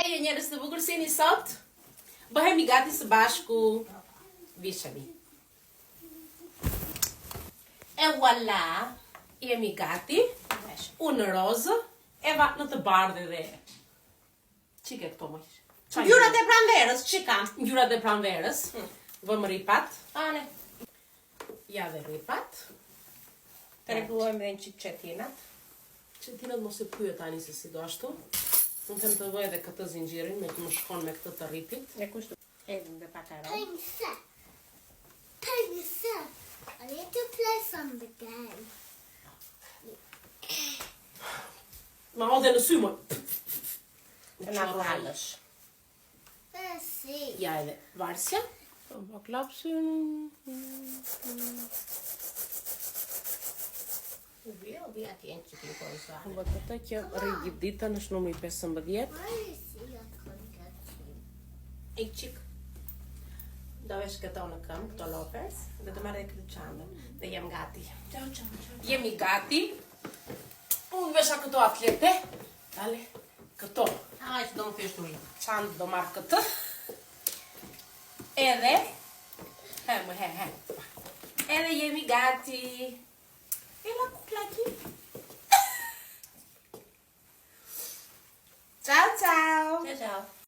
Heje njerëz të bukur, si jeni sot? Bëhemi gati së bashku. Vishemi. E voilà, jemi gati. Unë rozë, Eva në të bardhë dhe. Çike këto më. Ngjyrat e pranverës, çika. Ngjyrat e pranverës. Vëmë ripat. Ane. Ja dhe ripat. Të rregullohem edhe një çik çetinat. Çetinat mos e pyet tani se si do ashtu. Unë them të vë edhe këtë zinxhirin me të më shkon me këtë të rripit. E kushtu. Edhe dhe pakaro. Pengsa. I need to play some the game. Ma hodhe në sy më. Në naturalësh. Let's see. Ja edhe varsja. Po klapsin. Vi atje në çikin konsa. Vë këtë që rrigit ditën është numri 15. Why is he a concat? Ik çik. Do vesh këto në këmbë, këto lopers, dhe të marrë këtë çantën. Dhe jam gati. Ciao, ciao, ciao. Jemi gati. Unë vesha këto atlete. Dale, këto. Ai, që do më thjesht ujë. Çantë do marrë këtë. Edhe. He. Edhe jemi gati. E la kukla aquí. Ciao, ciao. Ciao, ciao.